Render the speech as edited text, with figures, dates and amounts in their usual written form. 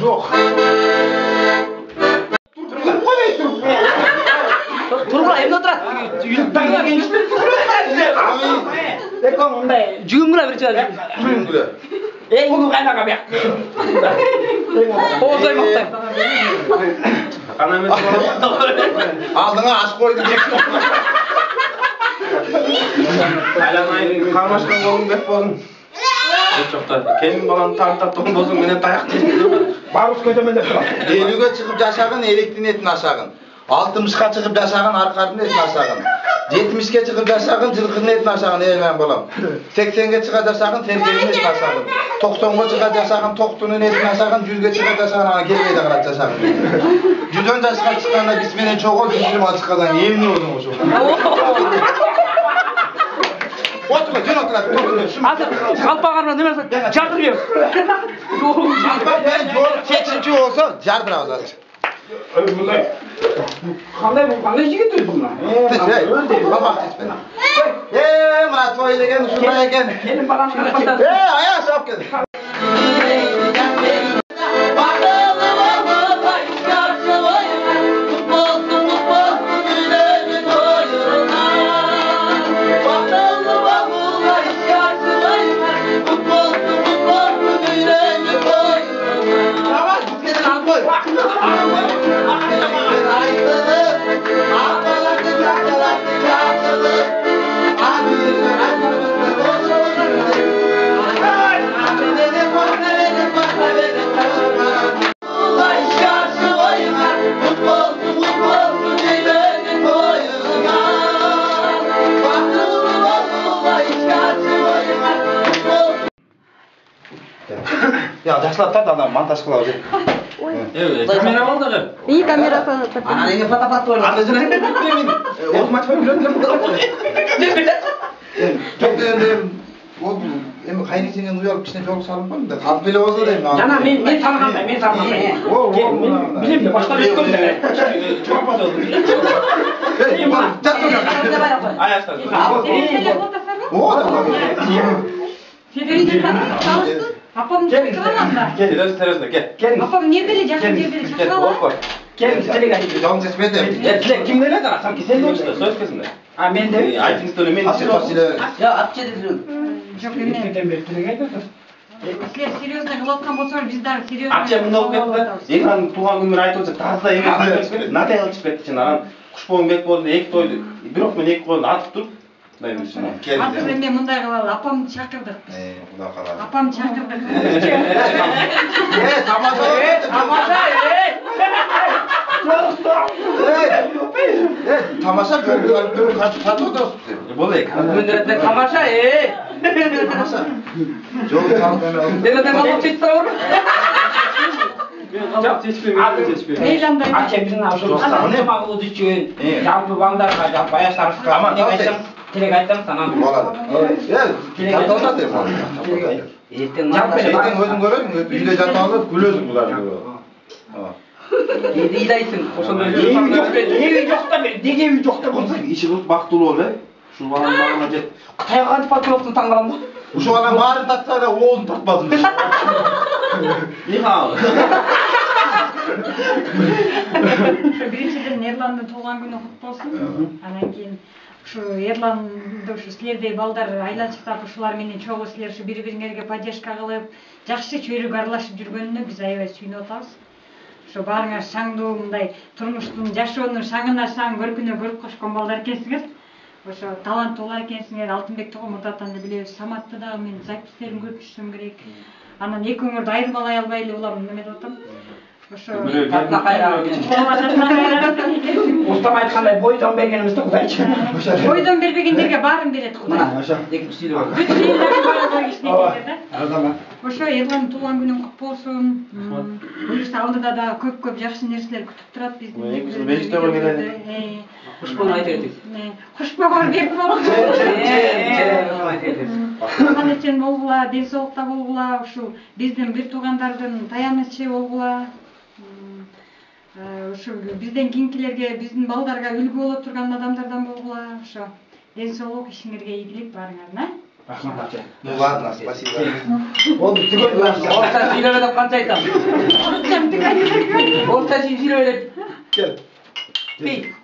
Жоқ. Тұрға, емді отырады. Декон, ондай, жүгімгілі бір чыға. Жүгімгілі. Бұны қайнаға бәк. Оғызай мақтайм. Қана емес болады. Алдыңа аш қойды жек. Айланайын, қармашқан болың бек болың. Жоқта, келін баланы тартатын болсын, менен таяқ дейін. Барыс көтеменде тұрады. 50-ге шығып жашағын, електің етін ашағын. 60-ға шығып жашағын, арқардың етін ашағын. 70-ге шығып жашағын, жылқының етін ашағын, елмен болам. 80-ге шыға жашағын, тергелін етін ашағын. 90-ға шыға жашағын, тоқтының етін ашағын, 100-ге шыға жашағын, ана келмейді қарат жашағын. 110 жасқа шыққанда бісменен чоғыл, 120-ға шыққадан еміне олың ошу. Отырма, жөн отырады. Қалпақ арман немесі, жардыр кеп. Қалпақ бәрін жол текшінші болса, жардыр ауыз. Қандай жігіт өз бұна? Қалпақ теспен. Мұна той деген, шұна екен. Келін баланы қарапаттады. Ая, шап кеді. Ya жақсылап тарт, ана монтаж қылау деп. Камера бар дағы? İyi kamera falan. Неге фотоаппарат қойып Анда жүрген мен автоматика үйрендім. Жоқ енді ол эми қайнесенен уялып кішкене жолық салынбадым да. Қалып келе болса деймін. Жана мен танығандай, мен білем де башқа ешкім де. Апам çıkılamanda. Terasına gel. Apam niye böyle жақын жерден шақыралар? Келin, тілек айтып. Жалын сеспеді. Тілек, кім неледі ана? Сам кесел дейміз. Сөз кезінде. А, мен де? Айтыңыз төле мен Асыл Василий. Я, апче де жүрін. Жоқ, ене. Тілек айтып. Сілер серьезно қылатқан болсаңыз, біз дағы серьезно. Апча мында болып кетті. Ең туған күнмен айтып отырса таза емес. Натай қылып шығып кетті. Ана Құшбоғын бек болды, екі тойды. Бір оқымен екі қойын атып тұр. Атып мен мұндай қылалы, апамды шақырдық біз. Құда қалады. Апамды шақырдық. Тамаша көріп қашып отырсыз. Болайық. Өндіретті тамаша, Тамаша. Жолы салып әме алып. Дені қалып жетті ауыр. Мейландай. Ача біздің ашылып мағылы düşün. Жалпы балдарға, жалпы аяштарысқа. Тілек айтсам санам. Болады. Жата отырады ертең өзің көресің, үйде жата алып күлесің бұларды. Дейді айтсын. Неге жоқта бер, неге үй жоқта болса. Иші бұлт бақтылы ол, Şu баланың бағына жет. Қытайға қанды патриоттың таңғалам да. Şu баланың барын татса да оғын тартпадым. Нихау. Біріншіден Ерланның туған күні құт болсын. Анан кейін şu Ерланды şu силердей балдар айланчықтап ушулар менен чогуу силер şu бири-бириңерге поддержка кылып, жакшы чөйрөк аралашып жүргөнүнө биз аябай сүйүнүп атабыз. Şu баарыңар шаңдуу мындай турмуштун жашоонун шаңына шаң көркүнө көрүп кошкон балдар экенсиңер. Ошо таланттуулар экенсиңер. Алтынбек Тогомурд атанды билебиз. Саматты дагы мен запистерин көп түшсөм керек. Анан экөөңөрдү айырмалай албай эле улам неме деп атам. Ошо Татна кайраган. Устам айткандай бойдон бергенибизди Кудайчы. бойдон бербегендерге баарын берет Кудай. Эки сүйлөп. Бүт элдердин баардыгы кичинекейлер да. Ошо Эрландын туулган күнүң куту болсун. Буюрса алдыда да көп жакшы нерселер күтүп турат биздин. Биз бештөгө келели. Кушпон айта кетик. Кушпогор берип болду. Канечен болгула, ден соолукта болгула, ушу биздин бир туугандардын таянычы болгула. Ушу бизден кийинкилерге, биздин балдарга үлгү боло турган адамдардан болгула. Ошо ден соолук, ишиңерге ийгилик барыңарына. Рахмат ача. Ну ладно, спасибо. Болду, түгөл Орта сүйлөбө деп канча айтам. Орта сүйлөбө деп. Кел. Бей.